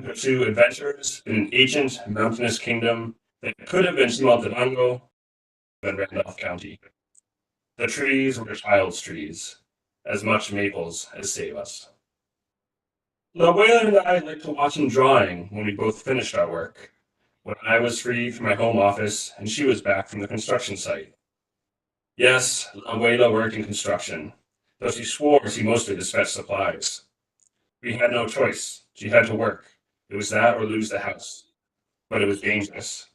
pursue adventures in an ancient mountainous kingdom that could have been Chimaltenango and Randolph County. The trees were child's trees, as much maples as save us. La Abuela and I liked to watch him drawing when we both finished our work, when I was free from my home office and she was back from the construction site. Yes, La Abuela worked in construction, though she swore she mostly dispatched supplies. We had no choice. She had to work. It was that or lose the house. But it was dangerous.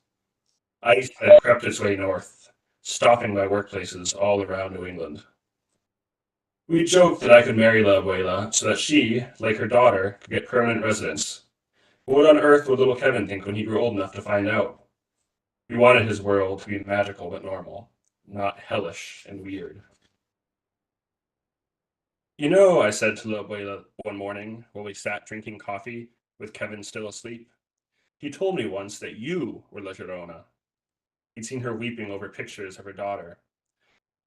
Ice had crept its way north, stopping by workplaces all around New England. We joked that I could marry La Abuela so that she, like her daughter, could get permanent residence. But what on earth would little Kevin think when he grew old enough to find out? We wanted his world to be magical but normal, not hellish and weird. You know, I said to La Abuela one morning while we sat drinking coffee with Kevin still asleep. He told me once that you were La Llorona. He'd seen her weeping over pictures of her daughter.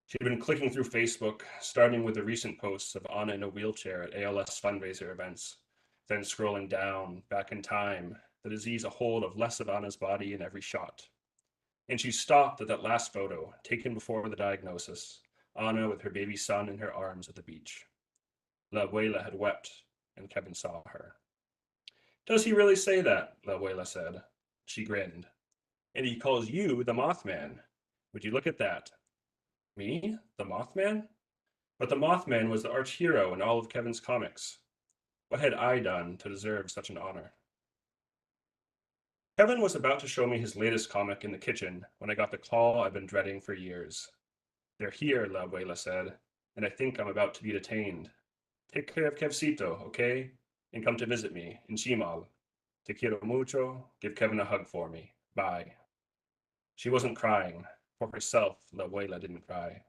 She'd been clicking through Facebook, starting with the recent posts of Anna in a wheelchair at ALS fundraiser events, then scrolling down, back in time, the disease a hold of less of Anna's body in every shot. And she stopped at that last photo, taken before the diagnosis, Anna with her baby son in her arms at the beach. La Abuela had wept, and Kevin saw her. Does he really say that? La Abuela said. She grinned. And he calls you the Mothman. Would you look at that? Me? The Mothman? But the Mothman was the arch hero in all of Kevin's comics. What had I done to deserve such an honor? Kevin was about to show me his latest comic in the kitchen when I got the call I've been dreading for years. They're here, La Abuela said, and I think I'm about to be detained. Take care of Kevcito, okay? And come to visit me in Chimal. Te quiero mucho. Give Kevin a hug for me. Bye. She wasn't crying. For herself, La Abuela didn't cry.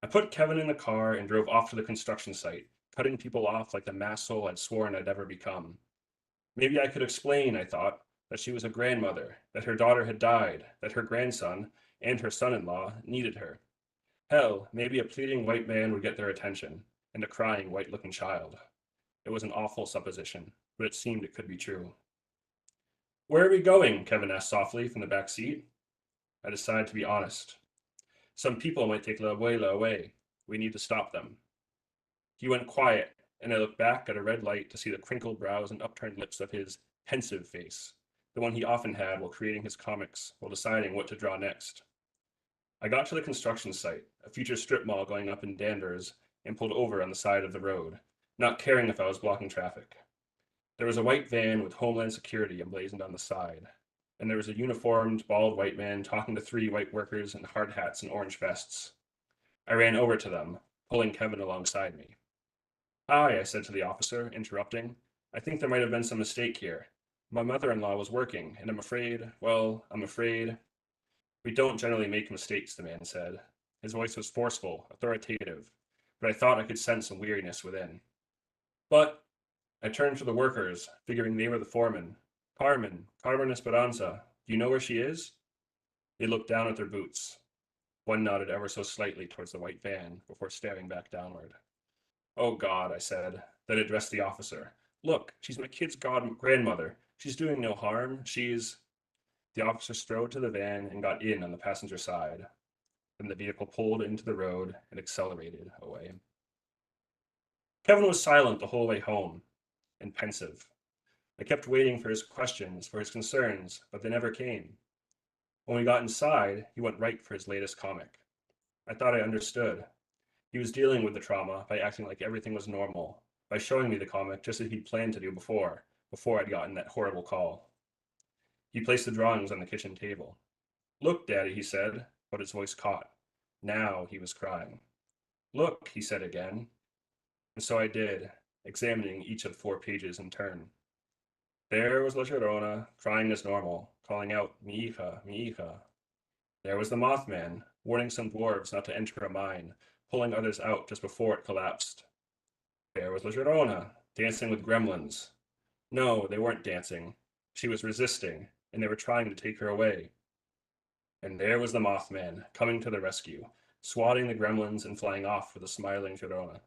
I put Kevin in the car and drove off to the construction site, cutting people off like the mass soul I'd sworn I'd ever become. Maybe I could explain, I thought, that she was a grandmother, that her daughter had died, that her grandson and her son-in-law needed her. Hell, maybe a pleading white man would get their attention, and a crying white-looking child. It was an awful supposition, but it seemed it could be true. Where are we going? Kevin asked softly from the back seat. I decided to be honest. Some people might take La Abuela away. We need to stop them. He went quiet, and I looked back at a red light to see the crinkled brows and upturned lips of his pensive face, the one he often had while creating his comics, while deciding what to draw next. I got to the construction site, a future strip mall going up in Danvers, and pulled over on the side of the road, not caring if I was blocking traffic. There was a white van with Homeland Security emblazoned on the side, and there was a uniformed, bald white man talking to three white workers in hard hats and orange vests. I ran over to them, pulling Kevin alongside me. Hi, I said to the officer, interrupting. I think there might have been some mistake here. My mother-in-law was working, and I'm afraid. We don't generally make mistakes, the man said. His voice was forceful, authoritative, but I thought I could sense some weariness within. But I turned to the workers, figuring they were the foreman. Carmen Esperanza, do you know where she is? They looked down at their boots. One nodded ever so slightly towards the white van before staring back downward. Oh God, I said, then addressed the officer. Look, she's my kid's grandmother. She's doing no harm. The officer strode to the van and got in on the passenger side. Then the vehicle pulled into the road and accelerated away. Kevin was silent the whole way home, and pensive. I kept waiting for his questions, for his concerns, but they never came. When we got inside, he went right for his latest comic. I thought I understood. He was dealing with the trauma by acting like everything was normal, by showing me the comic just as he'd planned to do before I'd gotten that horrible call. He placed the drawings on the kitchen table. Look, Daddy, he said, but his voice caught. Now he was crying. Look, he said again. And so I did, examining each of the 4 pages in turn. There was La Llorona, crying as normal, calling out, Mi hija, mi hija. There was the Mothman, warning some dwarves not to enter a mine, pulling others out just before it collapsed. There was La Llorona, dancing with gremlins. No, they weren't dancing. She was resisting, and they were trying to take her away. And there was the Mothman, coming to the rescue, swatting the gremlins and flying off with a smiling Llorona.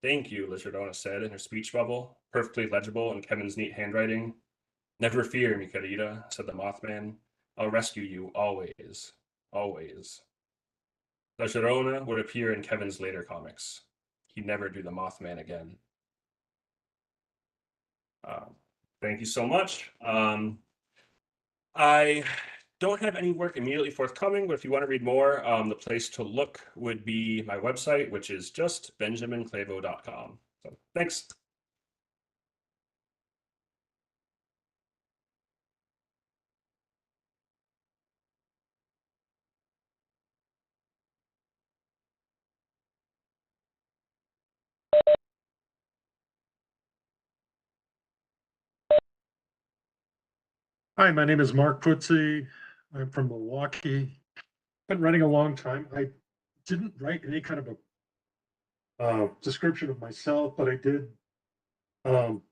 Thank you, Lizardona said in her speech bubble, perfectly legible in Kevin's neat handwriting. Never fear, mi querida, said the Mothman. I'll rescue you always. Always. La Llorona would appear in Kevin's later comics. He'd never do the Mothman again. Uh, thank you so much. I don't have any work immediately forthcoming, but if you want to read more, the place to look would be my website, which is just benjaminclavo.com. So thanks. Hi, my name is Mark Putzi. I'm from Milwaukee. Been writing a long time. I didn't write any kind of a description of myself, but I did um,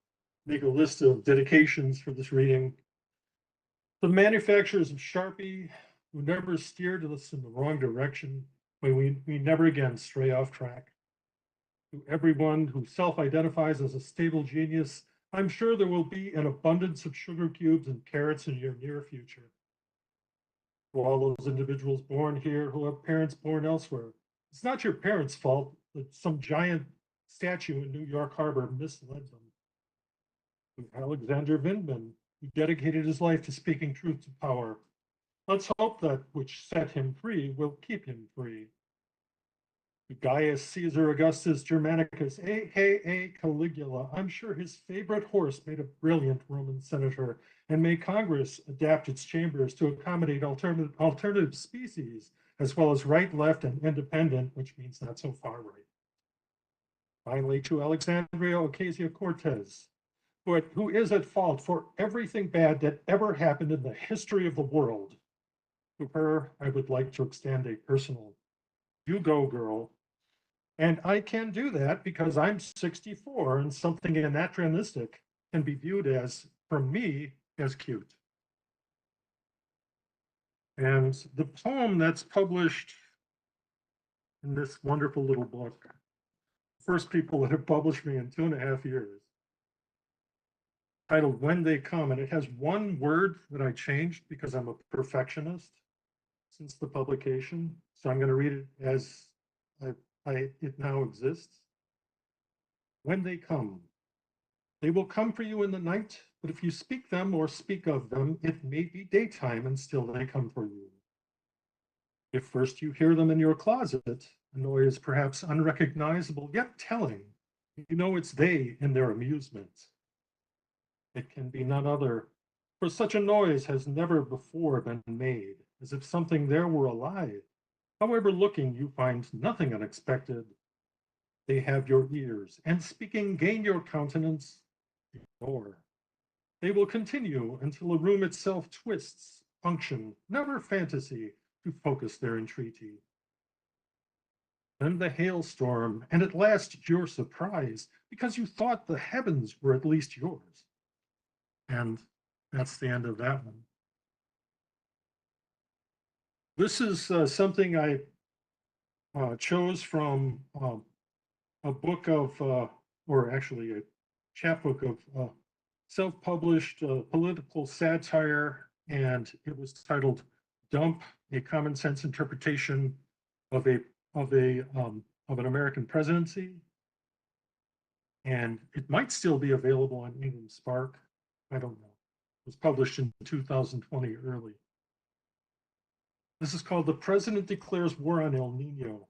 make a list of dedications for this reading. The manufacturers of Sharpie, who never steered us in the wrong direction, we never again stray off track. To everyone who self-identifies as a stable genius, I'm sure there will be an abundance of sugar cubes and carrots in your near future. For all those individuals born here who have parents born elsewhere, it's not your parents' fault that some giant statue in New York Harbor misled them. To Alexander Vindman, who dedicated his life to speaking truth to power, let's hope that which set him free will keep him free. To Gaius Caesar Augustus Germanicus, aka Caligula, I'm sure his favorite horse made a brilliant Roman senator, and may Congress adapt its chambers to accommodate alternative species, as well as right, left, and independent, which means not so far right. Finally, to Alexandria Ocasio-Cortez, who is at fault for everything bad that ever happened in the history of the world. To her, I would like to extend a personal, you go, girl. And I can do that because I'm 64 and something anachronistic can be viewed as, from me, as cute. And the poem that's published in this wonderful little book, first people that have published me in 2.5 years, titled When They Come, and it has one word that I changed because I'm a perfectionist since the publication. So I'm going to read it as it now exists. When they come, they will come for you in the night, but if you speak them or speak of them, it may be daytime and still they come for you. If first you hear them in your closet, a noise perhaps unrecognizable yet telling, you know it's they in their amusement. It can be none other, for such a noise has never before been made, as if something there were alive. However looking, you find nothing unexpected. They have your ears, and speaking gain your countenance, ignore. They will continue until the room itself twists, function, never fantasy, to focus their entreaty. Then the hailstorm, and at last your surprise, because you thought the heavens were at least yours. And that's the end of that one. This is something I chose from a book of, or actually a chapbook of self-published political satire, and it was titled "Dump: A Common Sense Interpretation of an American Presidency." And it might still be available on Ingram Spark. I don't know. It was published in 2020 early. This is called "The President Declares War on El Nino."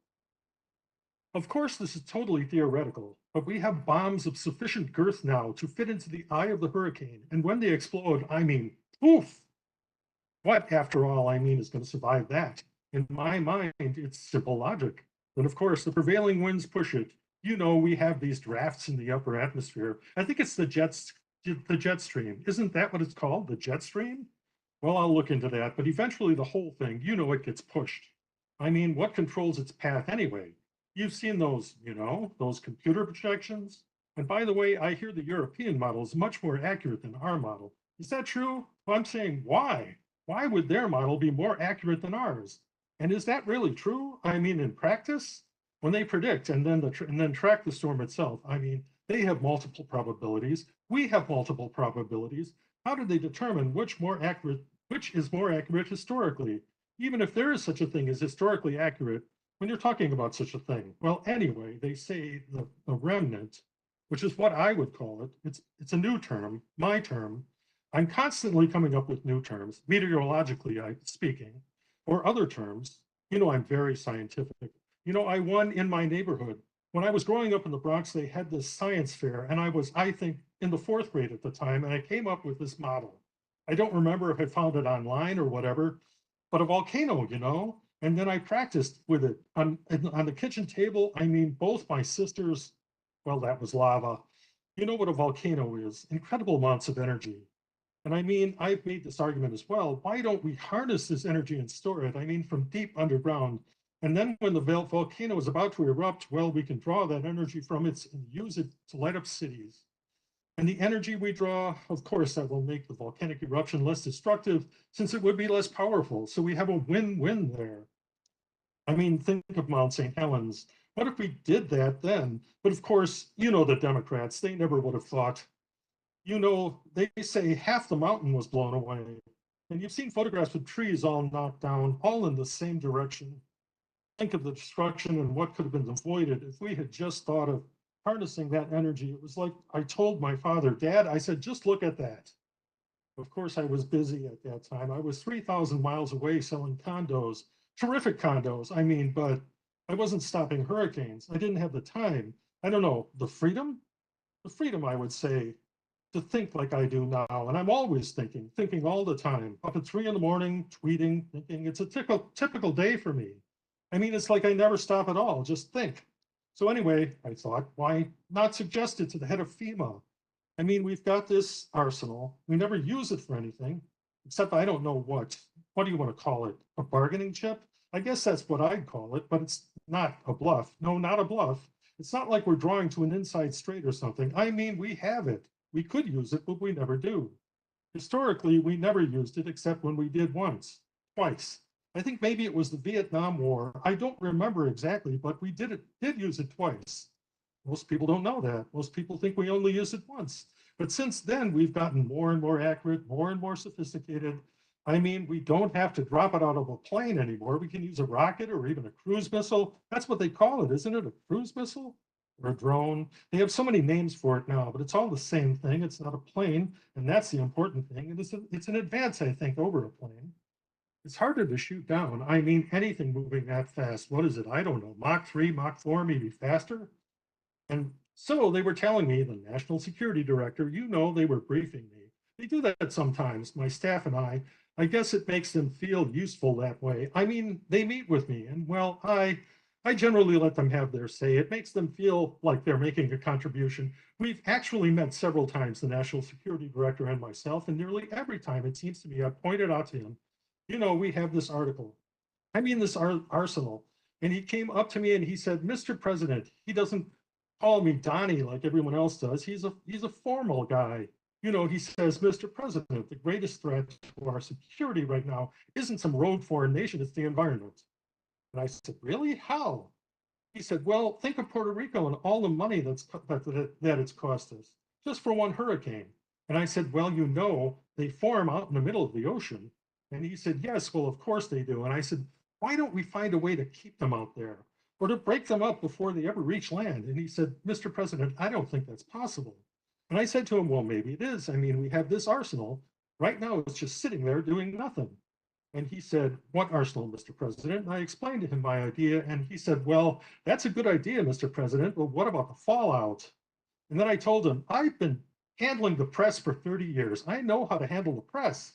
Of course, this is totally theoretical, but we have bombs of sufficient girth now to fit into the eye of the hurricane. And when they explode, I mean, poof! What, after all, I mean, is going to survive that? In my mind, it's simple logic. Then, of course, the prevailing winds push it. You know, we have these drafts in the upper atmosphere. I think it's the jet stream. Isn't that what it's called? The jet stream? Well, I'll look into that, but eventually the whole thing, you know, it gets pushed. I mean, what controls its path anyway? You've seen those, you know, those computer projections. And by the way, I hear the European model is much more accurate than our model. Is that true? Well, I'm saying why? Why would their model be more accurate than ours? And is that really true? I mean, in practice? when they predict and then track the storm itself, I mean, they have multiple probabilities. We have multiple probabilities. How do they determine which is more accurate historically? Even if there is such a thing as historically accurate, when you're talking about such a thing. Well, anyway, they say the remnant, which is what I would call it. It's a new term, my term. I'm constantly coming up with new terms, meteorologically speaking, or other terms. You know, I'm very scientific. You know, I won in my neighborhood. When I was growing up in the Bronx, they had this science fair, and I was, I think, in the 4th grade at the time, and I came up with this model. I don't remember if I found it online or whatever, but a volcano, you know, and then I practiced with it on the kitchen table. I mean, both my sisters, well, that was lava. You know what a volcano is, incredible amounts of energy. And I mean, I've made this argument as well. Why don't we harness this energy and store it? I mean, from deep underground. And then when the volcano is about to erupt, well, we can draw that energy from it and use it to light up cities. And the energy we draw, of course, that will make the volcanic eruption less destructive since it would be less powerful. So we have a win-win there. I mean, think of Mount St. Helens. What if we did that then? But of course, you know, the Democrats, they never would have thought. You know, they say half the mountain was blown away. And you've seen photographs of trees all knocked down, all in the same direction. Think of the destruction and what could have been avoided if we had just thought of harnessing that energy. It was like I told my father, Dad, I said, just look at that. Of course, I was busy at that time. I was 3,000 miles away selling condos, terrific condos. I mean, but I wasn't stopping hurricanes. I didn't have the time. I don't know, the freedom, I would say, to think like I do now. And I'm always thinking all the time, up at 3 a.m, tweeting, thinking. It's a typical day for me. I mean, it's like I never stop at all, just think. So anyway, I thought, why not suggest it to the head of FEMA? I mean, we've got this arsenal. We never use it for anything, except I don't know what do you want to call it? A bargaining chip? I guess that's what I'd call it, but it's not a bluff. No, not a bluff. It's not like we're drawing to an inside straight or something. I mean, we have it. We could use it, but we never do. Historically, we never used it except when we did once, twice. I think maybe it was the Vietnam War. I don't remember exactly, but we did use it twice. Most people don't know that. Most people think we only used it once. But since then, we've gotten more and more accurate, more and more sophisticated. I mean, we don't have to drop it out of a plane anymore. We can use a rocket or even a cruise missile. That's what they call it, isn't it? A cruise missile or a drone. They have so many names for it now, but it's all the same thing. It's not a plane, and that's the important thing. And it's an advance, I think, over a plane. It's harder to shoot down. I mean, anything moving that fast. What is it? I don't know. Mach 3, Mach 4, maybe faster. And so they were telling me, the national security director, you know, they were briefing me. They do that sometimes, my staff and I guess it makes them feel useful that way. I mean, they meet with me and well, I generally let them have their say. It makes them feel like they're making a contribution. We've actually met several times, the national security director and myself, and nearly every time it seems to me I've pointed out to him, you know, we have this article. I mean, this arsenal. And he came up to me and he said, Mr. President, he doesn't call me Donnie like everyone else does. He's a formal guy. You know, he says, Mr. President, the greatest threat to our security right now isn't some rogue foreign nation, it's the environment. And I said, really? How? He said, well, think of Puerto Rico and all the money that it's cost us just for one hurricane. And I said, well, you know, they form out in the middle of the ocean. And he said, yes, well, of course they do. And I said, why don't we find a way to keep them out there or to break them up before they ever reach land? And he said, Mr. President, I don't think that's possible. And I said to him, well, maybe it is. I mean, we have this arsenal. Right now, it's just sitting there doing nothing. And he said, what arsenal, Mr. President? And I explained to him my idea. And he said, well, that's a good idea, Mr. President, but what about the fallout? And then I told him, I've been handling the press for 30 years. I know how to handle the press.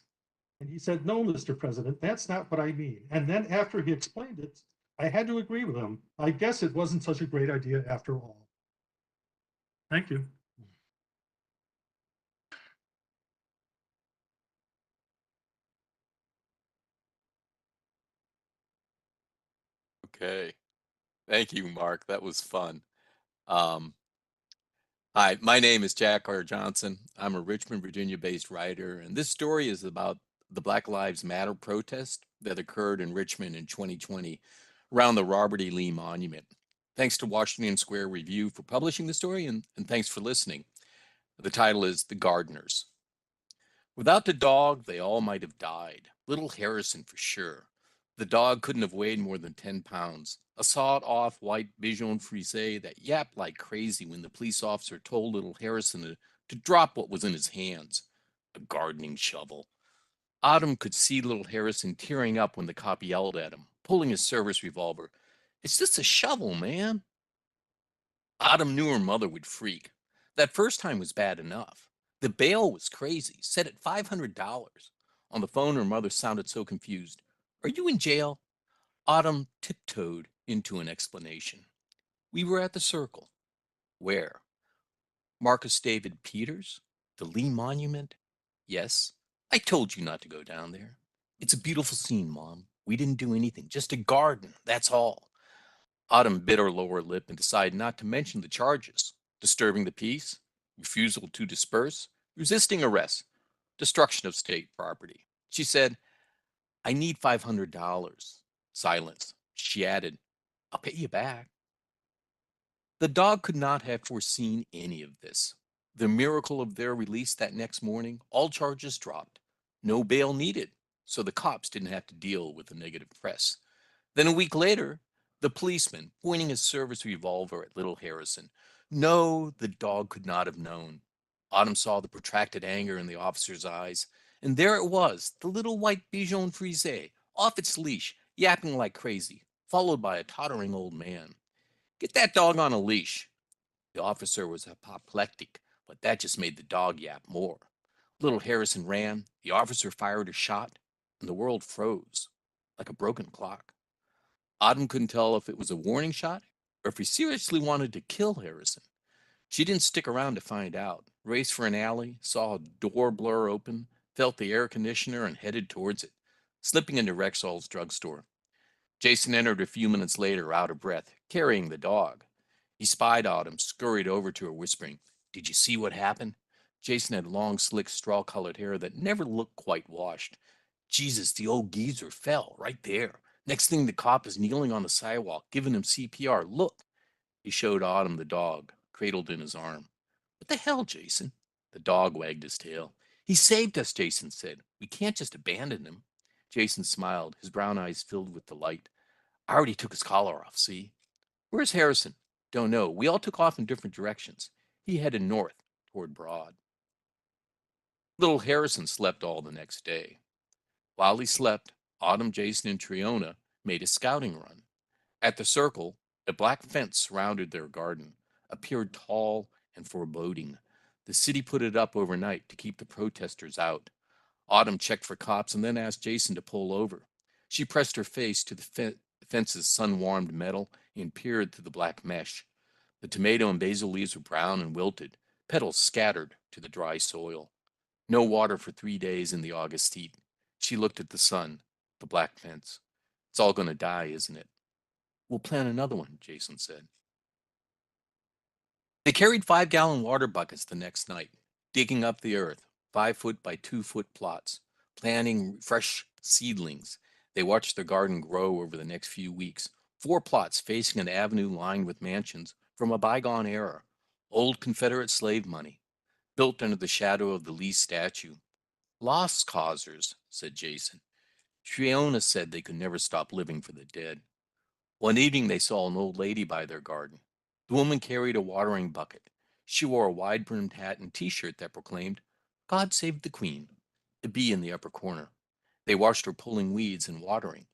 And he said, no, Mr. President, that's not what I mean. And then after he explained it, I had to agree with him. I guess it wasn't such a great idea after all. Thank you. Okay. Thank you, Mark. That was fun. Um, Hi, my name is Jack R. Johnson. I'm a Richmond, Virginia-based writer, and this story is about the Black Lives Matter protest that occurred in Richmond in 2020 around the Robert E. Lee Monument. Thanks to Washington Square Review for publishing the story, and thanks for listening. The title is The Gardeners. Without the dog, they all might have died. Little Harrison for sure. The dog couldn't have weighed more than 10 pounds. A sawed-off white Bichon Frise that yapped like crazy when the police officer told little Harrison to drop what was in his hands. A gardening shovel. Autumn could see little Harrison tearing up when the cop yelled at him, pulling his service revolver. It's just a shovel, man. Autumn knew her mother would freak. That first time was bad enough. The bail was crazy, set at $500. On the phone, her mother sounded so confused. Are you in jail? Autumn tiptoed into an explanation. We were at the Circle. Where? Marcus David Peters? The Lee Monument? Yes. I told you not to go down there. It's a beautiful scene, Mom. We didn't do anything, just a garden, that's all. Autumn bit her lower lip and decided not to mention the charges. Disturbing the peace, refusal to disperse, resisting arrest, destruction of state property. She said, I need $500. Silence. She added, I'll pay you back. The dog could not have foreseen any of this. The miracle of their release that next morning, all charges dropped. No bail needed, so the cops didn't have to deal with the negative press. Then a week later, the policeman pointing his service revolver at little Harrison. No, the dog could not have known. Autumn saw the protracted anger in the officer's eyes, and there it was, the little white Bichon Frise, off its leash, yapping like crazy, followed by a tottering old man. Get that dog on a leash. The officer was apoplectic, but that just made the dog yap more. Little Harrison ran, the officer fired a shot, and the world froze, like a broken clock. Autumn couldn't tell if it was a warning shot or if he seriously wanted to kill Harrison. She didn't stick around to find out. Raced for an alley, saw a door blur open, felt the air conditioner, and headed towards it, slipping into Rexall's drugstore. Jason entered a few minutes later, out of breath, carrying the dog. He spied Autumn, scurried over to her, whispering, Did you see what happened? Jason had long, slick, straw-colored hair that never looked quite washed. Jesus, the old geezer fell right there. Next thing, the cop is kneeling on the sidewalk, giving him CPR. Look. He showed Autumn the dog, cradled in his arm. What the hell, Jason? The dog wagged his tail. He saved us, Jason said. We can't just abandon him. Jason smiled, his brown eyes filled with delight. I already took his collar off, see? Where's Harrison? Don't know. We all took off in different directions. He headed north, toward Broad. Little Harrison slept all the next day. While he slept, Autumn, Jason, and Triona made a scouting run. At the Circle, a black fence surrounded their garden, appeared tall and foreboding. The city put it up overnight to keep the protesters out. Autumn checked for cops and then asked Jason to pull over. She pressed her face to the fence's sun-warmed metal and peered through the black mesh. The tomato and basil leaves were brown and wilted, petals scattered to the dry soil. No water for 3 days in the August heat. She looked at the sun, the black fence. It's all going to die, isn't it? We'll plant another one, Jason said. They carried 5-gallon water buckets the next night, digging up the earth, 5-foot by 2-foot plots, planting fresh seedlings. They watched their garden grow over the next few weeks. 4 plots facing an avenue lined with mansions from a bygone era, old Confederate slave money, built under the shadow of the Lee statue. Lost causers, said Jason. Triona said they could never stop living for the dead. One evening they saw an old lady by their garden. The woman carried a watering bucket. She wore a wide-brimmed hat and t-shirt that proclaimed, God save the Queen, a bee in the upper corner. They watched her pulling weeds and watering.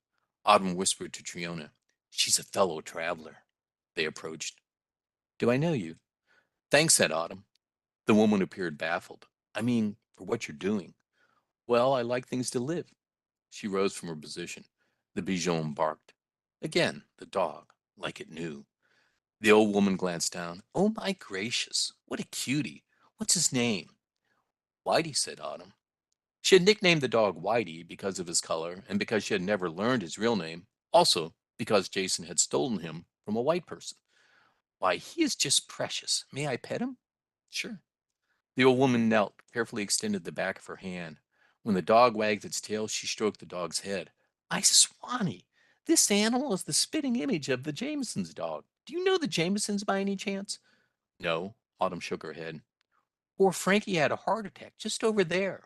Autumn whispered to Triona, She's a fellow traveler. They approached. Do I know you? Thanks, said Autumn. The woman appeared baffled. I mean, for what you're doing. Well, I like things to live. She rose from her position. The Bichon barked. Again, the dog, like it knew. The old woman glanced down. Oh, my gracious, what a cutie. What's his name? Whitey, said Autumn. She had nicknamed the dog Whitey because of his color and because she had never learned his real name, also because Jason had stolen him from a white person. Why, he is just precious. May I pet him? Sure. The old woman knelt, carefully extended the back of her hand. When the dog wagged its tail, she stroked the dog's head. I swanny, this animal is the spitting image of the Jameson's dog. Do you know the Jamesons by any chance? No, Autumn shook her head. Poor Frankie had a heart attack just over there.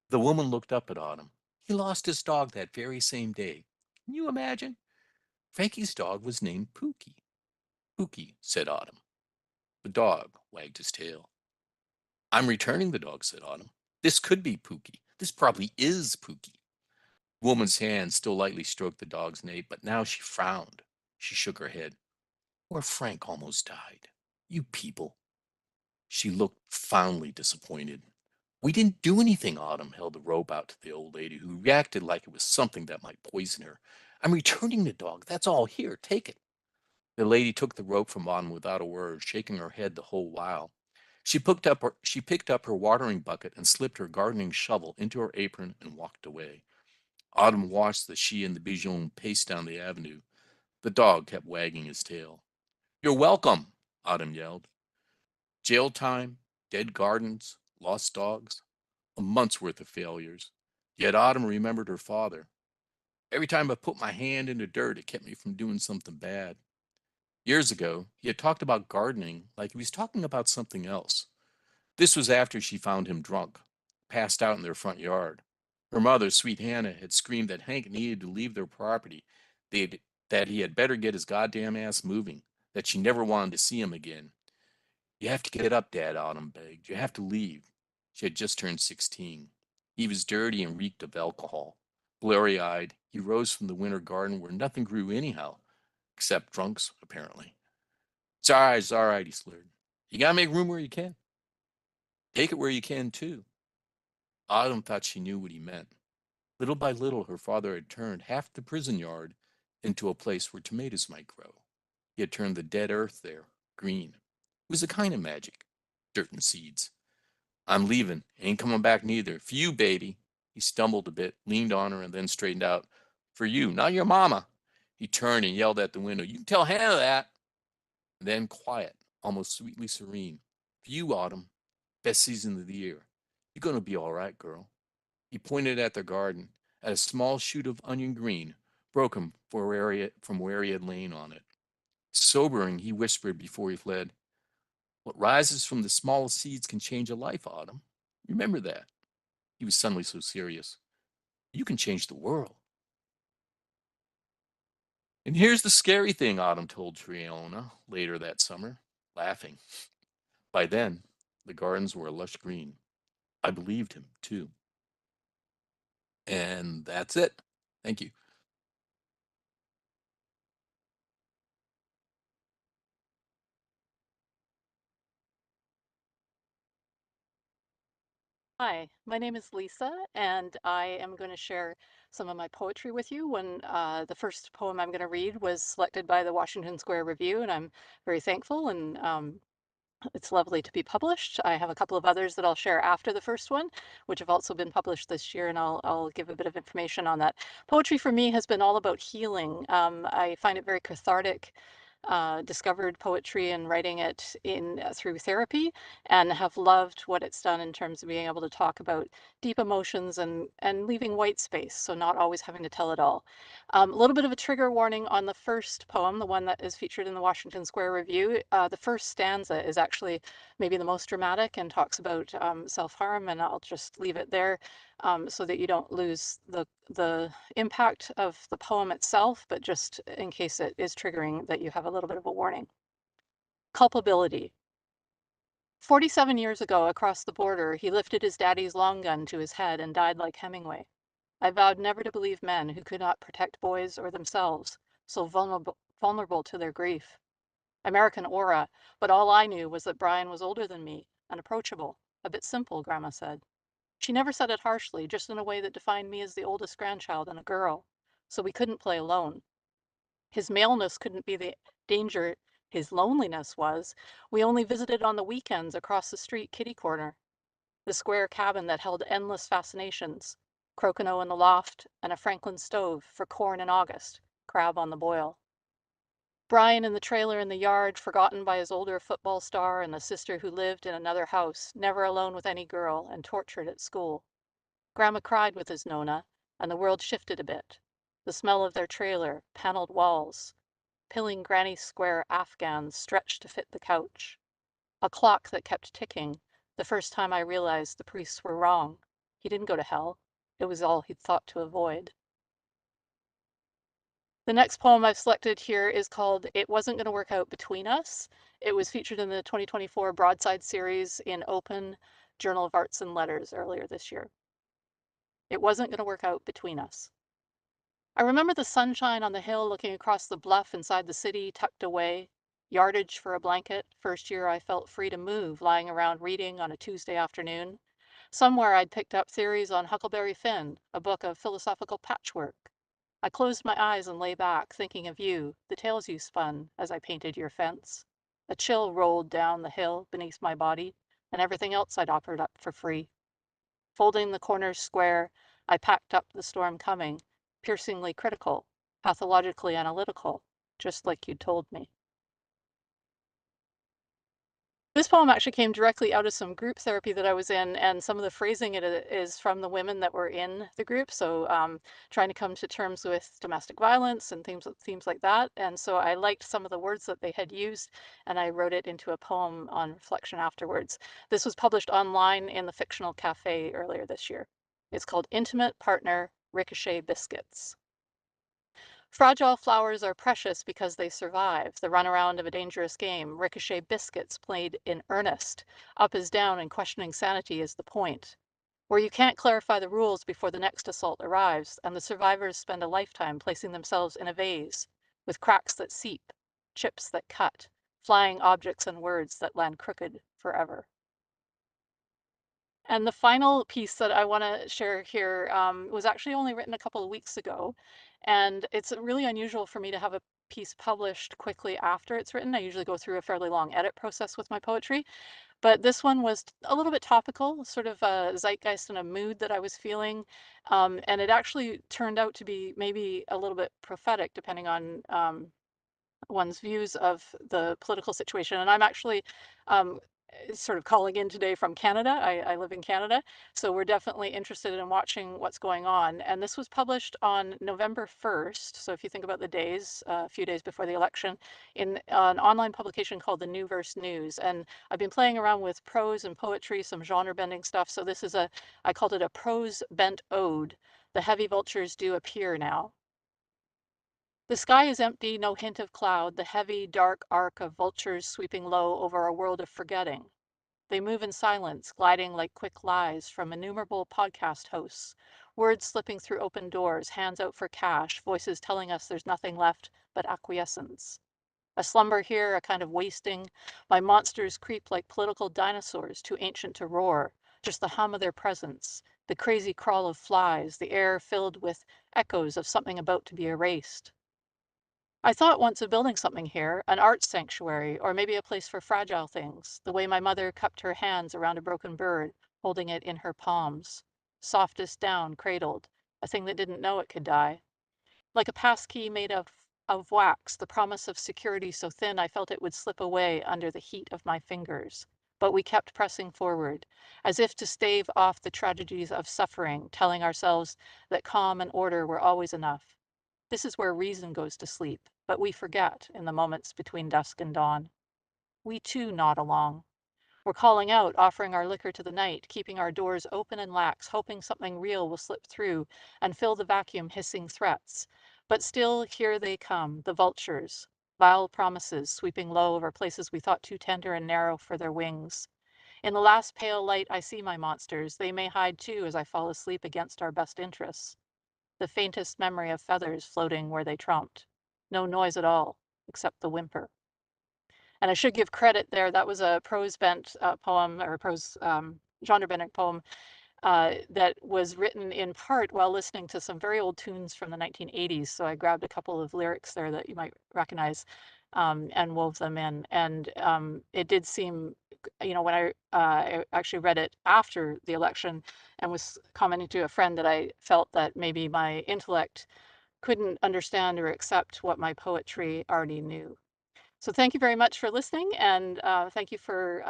The woman looked up at Autumn. He lost his dog that very same day. Can you imagine? Frankie's dog was named Pookie. Pookie, said Autumn. The dog wagged his tail. I'm returning the dog, said Autumn. This could be Pookie. This probably is Pookie. The woman's hand still lightly stroked the dog's nape, but now she frowned. She shook her head. Poor Frank almost died. You people. She looked profoundly disappointed. We didn't do anything, Autumn held the rope out to the old lady, who reacted like it was something that might poison her. I'm returning the dog. That's all. Here, take it. The lady took the rope from Autumn without a word, shaking her head the whole while. She picked up her watering bucket and slipped her gardening shovel into her apron and walked away. Autumn watched as she and the Bichon paced down the avenue. The dog kept wagging his tail. You're welcome, Autumn yelled. Jail time, dead gardens, lost dogs, a month's worth of failures. Yet Autumn remembered her father. Every time I put my hand in the dirt, it kept me from doing something bad. Years ago, he had talked about gardening like he was talking about something else. This was after she found him drunk, passed out in their front yard. Her mother, sweet Hannah, had screamed that Hank needed to leave their property, that he had better get his goddamn ass moving, that she never wanted to see him again. You have to get up, Dad, Autumn begged. You have to leave. She had just turned 16. He was dirty and reeked of alcohol. Blurry-eyed, he rose from the winter garden where nothing grew anyhow, except drunks, apparently. It's all right, he slurred. You gotta make room where you can. Take it where you can, too. Autumn thought she knew what he meant. Little by little, her father had turned half the prison yard into a place where tomatoes might grow. He had turned the dead earth there green. It was a kind of magic, dirt and seeds. I'm leaving. Ain't coming back neither. For you, baby. He stumbled a bit, leaned on her, and then straightened out. For you, not your mama. He turned and yelled at the window. You can tell Hannah that. And then quiet, almost sweetly serene. For you, Autumn. Best season of the year. You're going to be all right, girl. He pointed at their garden, at a small shoot of onion green, broken from where he had lain on it. Sobering, he whispered before he fled, what rises from the smallest seeds can change a life, Autumn. Remember that. He was suddenly so serious. You can change the world. And here's the scary thing, Autumn told Triona later that summer, laughing. By then, the gardens were a lush green. I believed him, too. And that's it. Thank you. Hi, my name is Lisa, and I am going to share some of my poetry with you. When the first poem I'm going to read was selected by the Washington Square Review, and I'm very thankful, and it's lovely to be published. I have a couple of others that I'll share after the first one, which have also been published this year, and I'll give a bit of information on that. Poetry for me has been all about healing. I find it very cathartic. Discovered poetry and writing it through therapy, and have loved what it's done in terms of being able to talk about deep emotions and leaving white space, so not always having to tell it all. A little bit of a trigger warning on the first poem, the one that is featured in the Washington Square Review. The first stanza is actually maybe the most dramatic and talks about self-harm, and I'll just leave it there so that you don't lose the impact of the poem itself, but just in case it is triggering, that you have a little bit of a warning. Culpability. 47 years ago, across the border, he lifted his daddy's long gun to his head and died like Hemingway. I vowed never to believe men who could not protect boys or themselves, so vulnerable to their grief. American aura, but all I knew was that Brian was older than me, and approachable, a bit simple, Grandma said. She never said it harshly, just in a way that defined me as the oldest grandchild and a girl, so we couldn't play alone. His maleness couldn't be the danger his loneliness was. We only visited on the weekends across the street kitty corner, the square cabin that held endless fascinations, crokinole in the loft and a Franklin stove for corn in August, crab on the boil. Brian in the trailer in the yard, forgotten by his older football star and the sister who lived in another house, never alone with any girl and tortured at school. Grandma cried with his Nona, and the world shifted a bit. The smell of their trailer, paneled walls, pilling Granny Square Afghans stretched to fit the couch. A clock that kept ticking, the first time I realized the priests were wrong. He didn't go to hell. It was all he'd thought to avoid. The next poem I've selected here is called It Wasn't Gonna Work Out Between Us. It was featured in the 2024 Broadside series in Open, Journal of Arts and Letters earlier this year. It wasn't gonna work out between us. I remember the sunshine on the hill looking across the bluff inside the city, tucked away. Yardage for a blanket, first year I felt free to move, lying around reading on a Tuesday afternoon. Somewhere I'd picked up theories on Huckleberry Finn, a book of philosophical patchwork. I closed my eyes and lay back, thinking of you, the tales you spun as I painted your fence. A chill rolled down the hill beneath my body, and everything else I'd offered up for free. Folding the corners square, I packed up the storm coming, piercingly critical, pathologically analytical, just like you'd told me. This poem actually came directly out of some group therapy that I was in, and some of the phrasing it is from the women that were in the group. So trying to come to terms with domestic violence and themes like that. And so I liked some of the words that they had used, and I wrote it into a poem on reflection afterwards. This was published online in the Fictional Cafe earlier this year. It's called Intimate Partner Ricochet Biscuits. Fragile flowers are precious because they survive the runaround of a dangerous game. Ricochet biscuits played in earnest. Up is down and questioning sanity is the point. Where you can't clarify the rules before the next assault arrives, and the survivors spend a lifetime placing themselves in a vase, with cracks that seep, chips that cut, flying objects and words that land crooked forever. And the final piece that I want to share here was actually only written a couple of weeks ago. And it's really unusual for me to have a piece published quickly after it's written. I usually go through a fairly long edit process with my poetry. But this one was a little bit topical, sort of a zeitgeist and a mood that I was feeling. And it actually turned out to be maybe a little bit prophetic, depending on one's views of the political situation. And I'm actually sort of calling in today from Canada. I live in Canada, so we're definitely interested in watching what's going on. And this was published on November 1st. So if you think about the days, a few days before the election, in an online publication called the New Verse News. And I've been playing around with prose and poetry, some genre bending stuff. So this is I called it a prose bent ode. The heavy vultures do appear now. The sky is empty, no hint of cloud, the heavy, dark arc of vultures sweeping low over a world of forgetting. They move in silence, gliding like quick lies from innumerable podcast hosts, words slipping through open doors, hands out for cash, voices telling us there's nothing left but acquiescence. A slumber here, a kind of wasting. My monsters creep like political dinosaurs, too ancient to roar, just the hum of their presence, the crazy crawl of flies, the air filled with echoes of something about to be erased. I thought once of building something here, an art sanctuary, or maybe a place for fragile things, the way my mother cupped her hands around a broken bird, holding it in her palms. Softest down, cradled, a thing that didn't know it could die. Like a passkey made of wax, the promise of security so thin I felt it would slip away under the heat of my fingers. But we kept pressing forward, as if to stave off the tragedies of suffering, telling ourselves that calm and order were always enough. This is where reason goes to sleep, but we forget in the moments between dusk and dawn. We too nod along. We're calling out, offering our liquor to the night, keeping our doors open and lax, hoping something real will slip through and fill the vacuum hissing threats. But still, here they come, the vultures, vile promises sweeping low over places we thought too tender and narrow for their wings. In the last pale light, I see my monsters. They may hide too as I fall asleep against our best interests. The faintest memory of feathers floating where they trumped. No noise at all, except the whimper. And I should give credit there. That was a prose bent poem or prose genre bending poem that was written in part while listening to some very old tunes from the 1980s. So I grabbed a couple of lyrics there that you might recognize and wove them in. And it did seem, when I actually read it after the election and was commenting to a friend that I felt that maybe my intellect couldn't understand or accept what my poetry already knew. So thank you very much for listening, and thank you for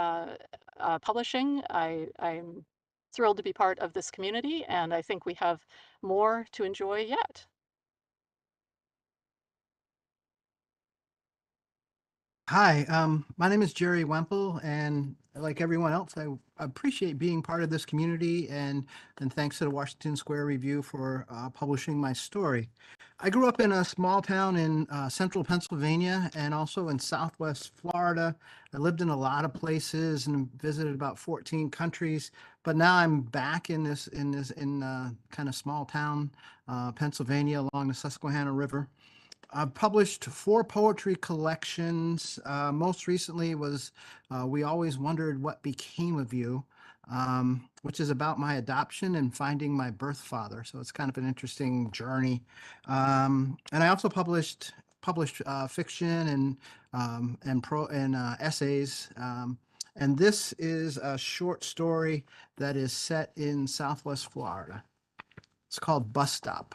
publishing. I'm thrilled to be part of this community, and I think we have more to enjoy yet. Hi, my name is Jerry Wemple, and like everyone else, I appreciate being part of this community, and thanks to the Washington Square Review for publishing my story. I grew up in a small town in central Pennsylvania and also in southwest Florida. I lived in a lot of places and visited about 14 countries, but now I'm back in kind of small town, Pennsylvania, along the Susquehanna River. I've published 4 poetry collections. Most recently was We Always Wondered What Became of You, which is about my adoption and finding my birth father. So it's kind of an interesting journey. And I also published fiction and essays. And this is a short story that is set in Southwest Florida. It's called Bus Stop.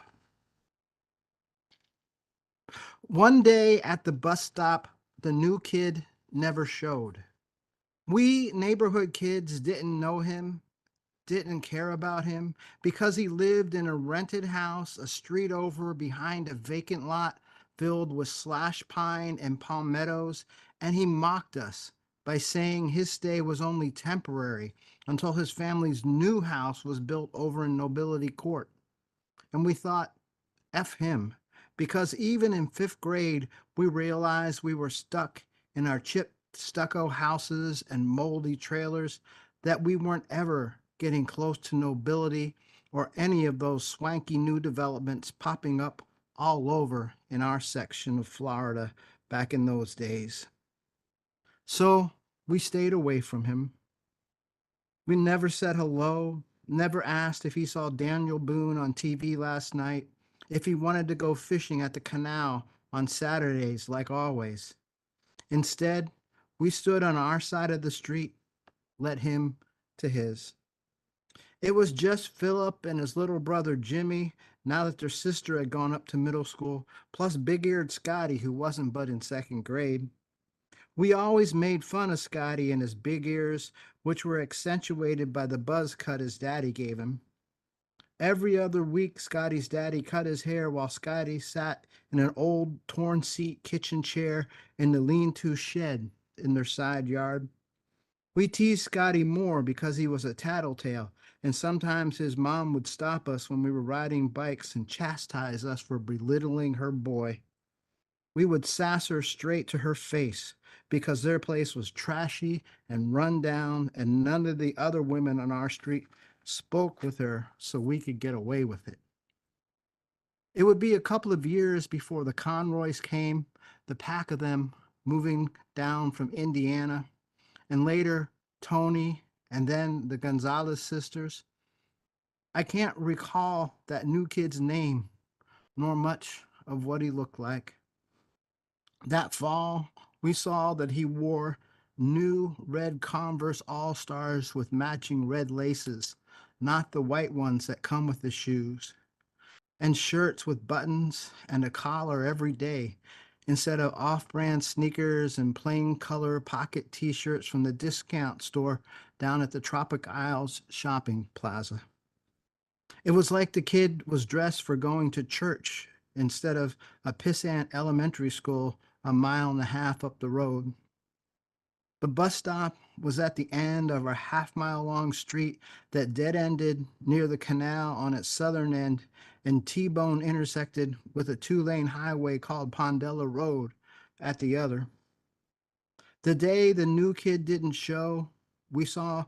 One day at the bus stop, the new kid never showed. We neighborhood kids didn't know him, didn't care about him, because he lived in a rented house a street over behind a vacant lot filled with slash pine and palmettos, and he mocked us by saying his stay was only temporary until his family's new house was built over in Nobility Court. And we thought, F him, because even in 5th grade, we realized we were stuck in our chipped stucco houses and moldy trailers, that we weren't ever getting close to Nobility or any of those swanky new developments popping up all over in our section of Florida back in those days. So we stayed away from him. We never said hello, never asked if he saw Daniel Boone on TV last night, if he wanted to go fishing at the canal on Saturdays like always. Instead, we stood on our side of the street, let him to his. It was just Philip and his little brother Jimmy, now that their sister had gone up to middle school, plus big-eared Scotty, who wasn't but in 2nd grade. We always made fun of Scotty and his big ears, which were accentuated by the buzz cut his daddy gave him. Every other week, Scotty's daddy cut his hair while Scotty sat in an old torn seat kitchen chair in the lean-to shed in their side yard. We teased Scotty more because he was a tattletale, and sometimes his mom would stop us when we were riding bikes and chastise us for belittling her boy. We would sass her straight to her face because their place was trashy and run down, and none of the other women on our street spoke with her so we could get away with it. It would be a couple of years before the Conroys came, the pack of them moving down from Indiana, and later Tony, and then the Gonzalez sisters. I can't recall that new kid's name, nor much of what he looked like. That fall, we saw that he wore new red Converse All-Stars with matching red laces, not the white ones that come with the shoes, and shirts with buttons and a collar every day, instead of off-brand sneakers and plain color pocket t-shirts from the discount store down at the Tropic Isles shopping plaza. It was like the kid was dressed for going to church instead of a pissant elementary school a mile and a half up the road. The bus stop was at the end of a half-mile-long street that dead-ended near the canal on its southern end and T-bone intersected with a 2-lane highway called Pondella Road at the other. The day the new kid didn't show, we saw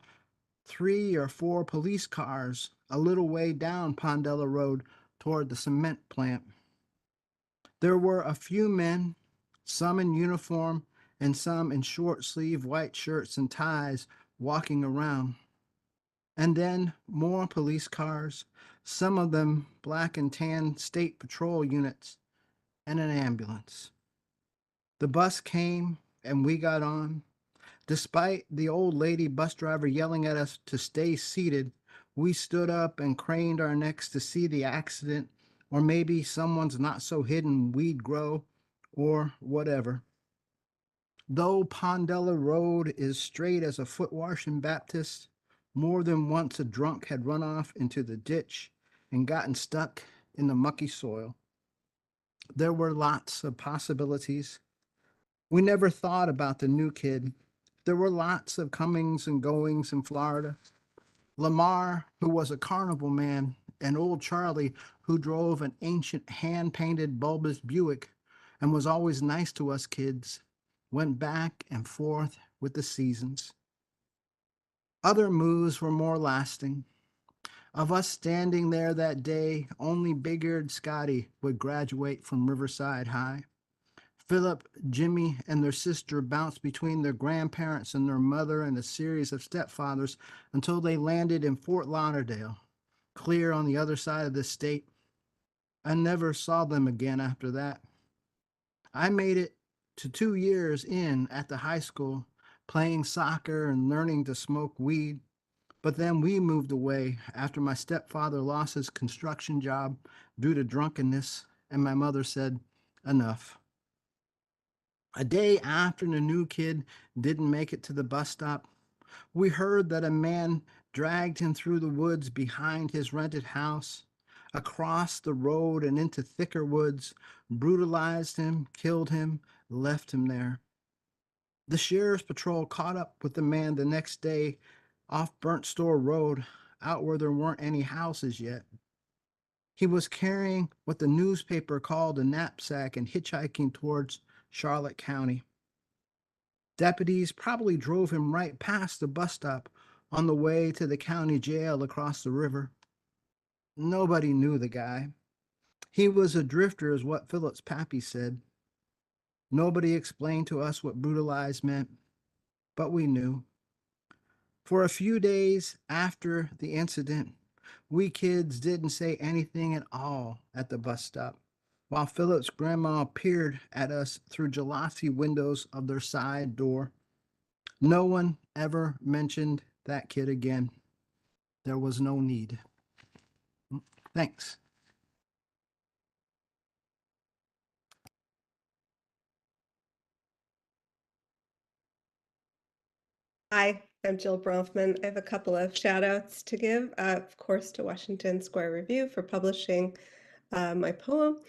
3 or 4 police cars a little way down Pondella Road toward the cement plant. There were a few men, some in uniform and some in short-sleeve white shirts and ties, walking around. And then more police cars, some of them black and tan state patrol units, and an ambulance. The bus came and we got on. Despite the old lady bus driver yelling at us to stay seated, we stood up and craned our necks to see the accident, or maybe someone's not so hidden weed grow, or whatever. Though Pondella Road is straight as a foot washing Baptist, more than once a drunk had run off into the ditch and gotten stuck in the mucky soil. There were lots of possibilities. We never thought about the new kid. There were lots of comings and goings in Florida. Lamar, who was a carnival man, and old Charlie, who drove an ancient hand-painted bulbous Buick and was always nice to us kids, went back and forth with the seasons. Other moves were more lasting. Of us standing there that day, only big-eared Scotty would graduate from Riverside High. Philip, Jimmy, and their sister bounced between their grandparents and their mother and a series of stepfathers until they landed in Fort Lauderdale, clear on the other side of the state. I never saw them again after that. I made it to 2 years in at the high school, playing soccer and learning to smoke weed. But then we moved away after my stepfather lost his construction job due to drunkenness, and my mother said, enough. A day after the new kid didn't make it to the bus stop, we heard that a man dragged him through the woods behind his rented house, across the road and into thicker woods, brutalized him, killed him, left him there. The sheriff's patrol caught up with the man the next day off Burnt Store Road, out where there weren't any houses yet. He was carrying what the newspaper called a knapsack and hitchhiking towards Charlotte County. Deputies probably drove him right past the bus stop on the way to the county jail across the river. Nobody knew the guy. He was a drifter, is what Philip's pappy said. Nobody explained to us what brutalized meant, but we knew. For a few days after the incident, we kids didn't say anything at all at the bus stop, while Philip's grandma peered at us through Jalasi windows of their side door. No one ever mentioned that kid again. There was no need. Thanks. Hi, I'm Jill Bronfman. I have a couple of shout outs to give, of course, to Washington Square Review for publishing my poem.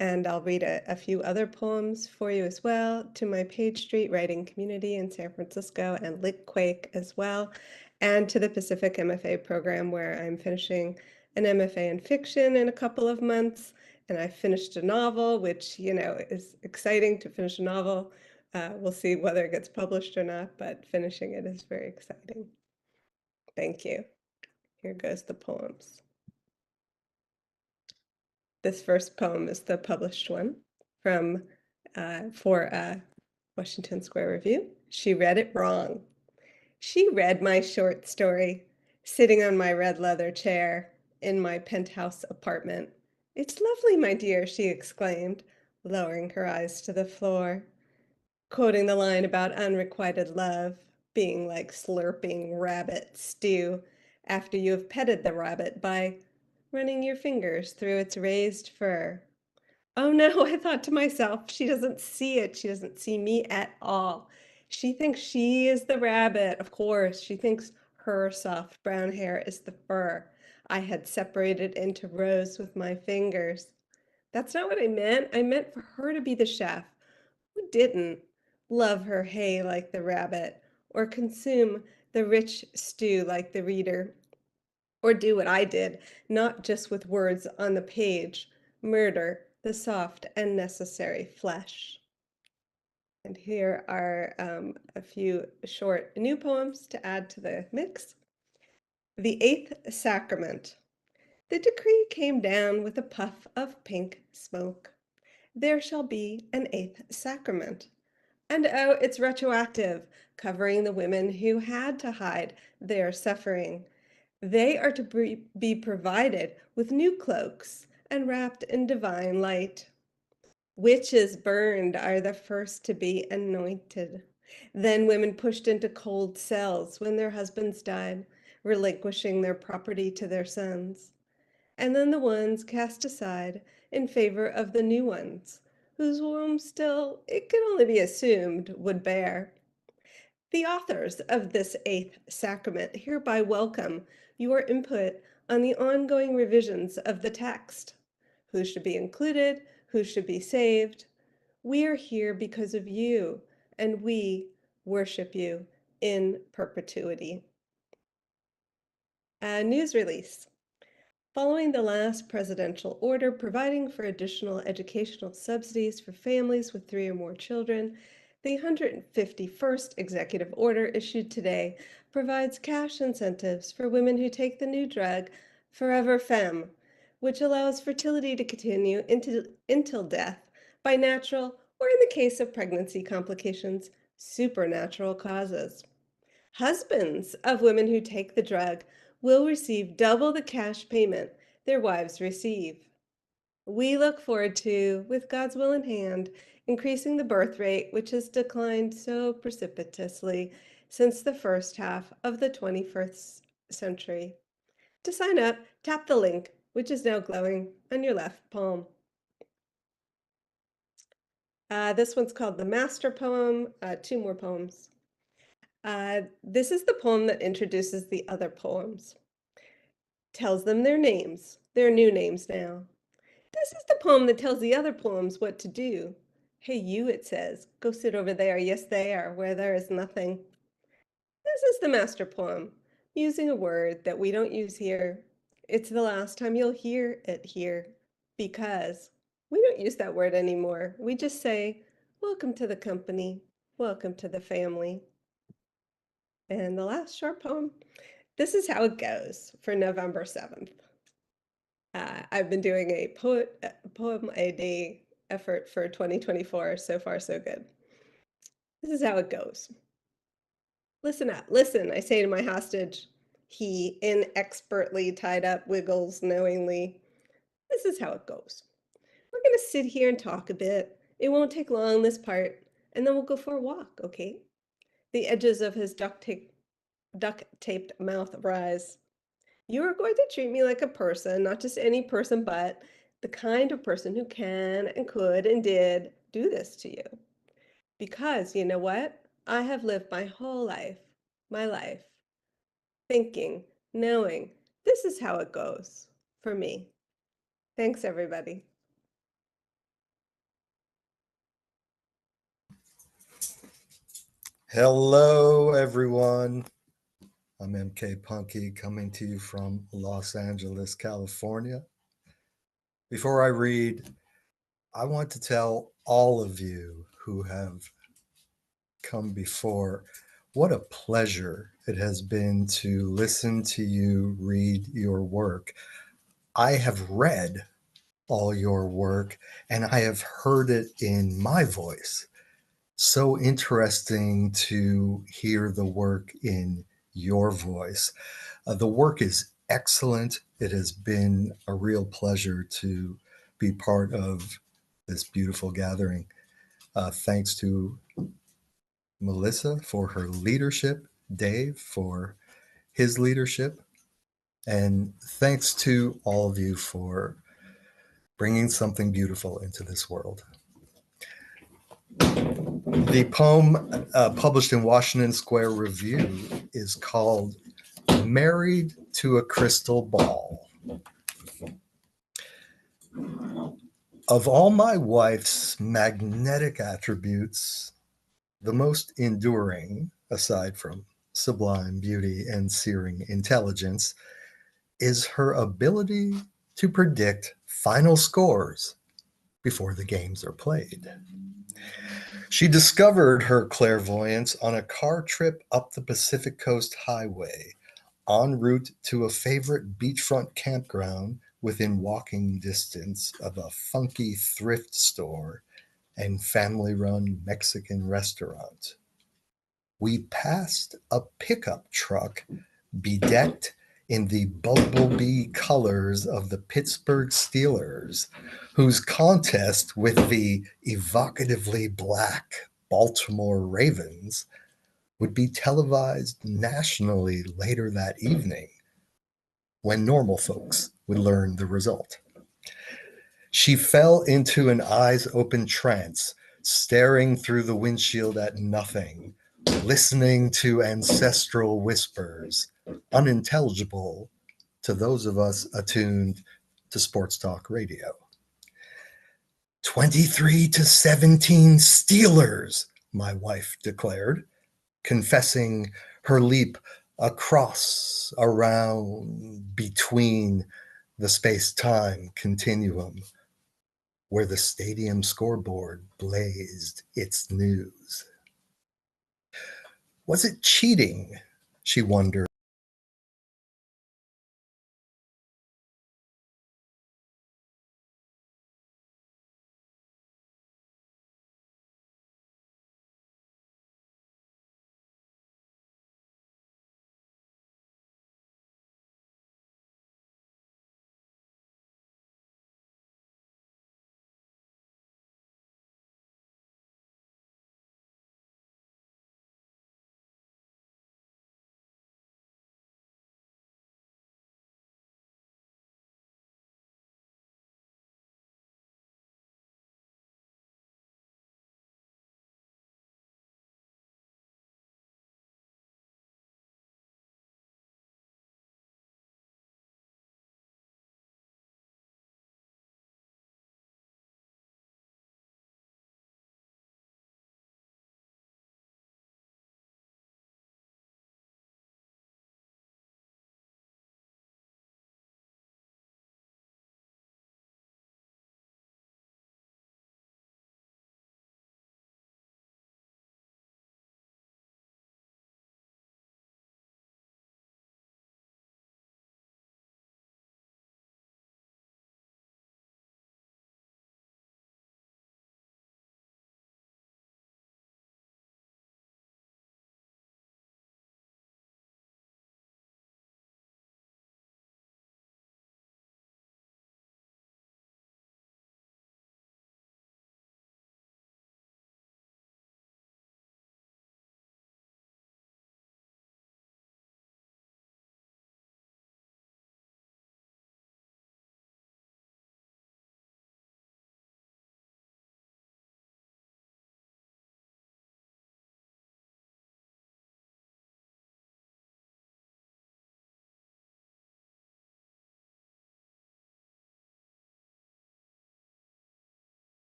And I'll read a few other poems for you as well, to my Page Street writing community in San Francisco and Litquake as well, and to the Pacific MFA program where I'm finishing an MFA in fiction in a couple of months. And I finished a novel, which, you know, is exciting to finish a novel. We'll see whether it gets published or not, but finishing it is very exciting. Thank you. Here goes the poems. This first poem is the published one from for Washington Square Review. She read it wrong. She read my short story, sitting on my red leather chair in my penthouse apartment. It's lovely, my dear, she exclaimed, lowering her eyes to the floor, quoting the line about unrequited love being like slurping rabbit stew after you have petted the rabbit by running your fingers through its raised fur. Oh no, I thought to myself, she doesn't see it. She doesn't see me at all. She thinks she is the rabbit, of course. She thinks her soft brown hair is the fur I had separated into rows with my fingers. That's not what I meant. I meant for her to be the chef. Who didn't love her hay like the rabbit, or consume the rich stew like the reader, or do what I did, not just with words on the page, murder the soft and necessary flesh. And here are a few short new poems to add to the mix. The Eighth Sacrament. The decree came down with a puff of pink smoke. There shall be an eighth sacrament. And oh, it's retroactive, covering the women who had to hide their suffering. They are to be provided with new cloaks and wrapped in divine light. Witches burned are the first to be anointed. Then women pushed into cold cells when their husbands died, relinquishing their property to their sons. And then the ones cast aside in favor of the new ones, whose womb still, it can only be assumed, would bear. The authors of this eighth sacrament hereby welcome your input on the ongoing revisions of the text. Who should be included? Who should be saved? We are here because of you, and we worship you in perpetuity. A news release. Following the last presidential order providing for additional educational subsidies for families with 3 or more children, the 151st executive order issued today provides cash incentives for women who take the new drug Forever Femme, which allows fertility to continue until death by natural, or in the case of pregnancy complications, supernatural causes. Husbands of women who take the drug will receive double the cash payment their wives receive. We look forward to, with God's will in hand, increasing the birth rate, which has declined so precipitously since the first half of the 21st century. To sign up, tap the link, which is now glowing on your left palm. This one's called The Master Poem, 2 more poems. This is the poem that introduces the other poems. Tells them their names, their new names now. This is the poem that tells the other poems what to do. Hey, you, it says, go sit over there, yes, there, where there is nothing. This is the master poem, using a word that we don't use here. It's the last time you'll hear it here, because we don't use that word anymore. We just say, welcome to the company, welcome to the family. And the last short poem, this is how it goes for November 7th. I've been doing a poem a day effort for 2024. So far, so good. This is how it goes. Listen up, listen, I say to my hostage. He, inexpertly tied up, wiggles knowingly. This is how it goes. We're going to sit here and talk a bit. It won't take long, this part, and then we'll go for a walk, okay? The edges of his duct-taped mouth rise. You are going to treat me like a person, not just any person, but the kind of person who can and could and did do this to you. Because you know what? I have lived my whole life, thinking, knowing this is how it goes for me. Thanks, everybody. Hello, everyone. I'm MK Punky coming to you from Los Angeles, California. Before I read, I want to tell all of you who have come before what a pleasure it has been to listen to you read your work. I have read all your work and I have heard it in my voice. So interesting to hear the work in your voice. The work is excellent. It has been a real pleasure to be part of this beautiful gathering. Thanks to Melissa for her leadership, Dave for his leadership, and thanks to all of you for bringing something beautiful into this world. The poem published in Washington Square Review is called Married to a Crystal Ball. Of all my wife's magnetic attributes, the most enduring, aside from sublime beauty and searing intelligence, is her ability to predict final scores before the games are played. She discovered her clairvoyance on a car trip up the Pacific Coast Highway, en route to a favorite beachfront campground within walking distance of a funky thrift store and family-run Mexican restaurant. We passed a pickup truck bedecked in the bumblebee colors of the Pittsburgh Steelers, whose contest with the evocatively black Baltimore Ravens would be televised nationally later that evening, when normal folks would learn the result. She fell into an eyes-open trance, staring through the windshield at nothing, listening to ancestral whispers, unintelligible to those of us attuned to sports talk radio. 23-17 Steelers, my wife declared, confessing her leap across, around, between the space-time continuum where the stadium scoreboard blazed its news. Was it cheating, she wondered,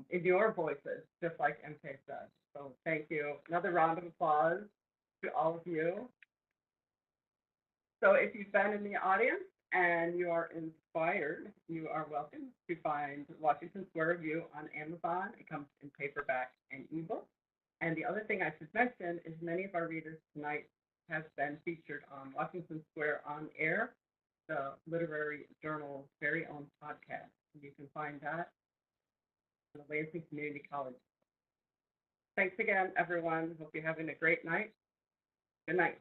in your voices, just like MK said. So thank you. Another round of applause to all of you. So if you've been in the audience and you are inspired, you are welcome to find Washington Square Review on Amazon. It comes in paperback and ebook. And the other thing I should mention is many of our readers tonight have been featured on Washington Square On Air, the literary journal's very own podcast. You can find that on the Lansing Community College. Thanks again, everyone. Hope you're having a great night. Good night.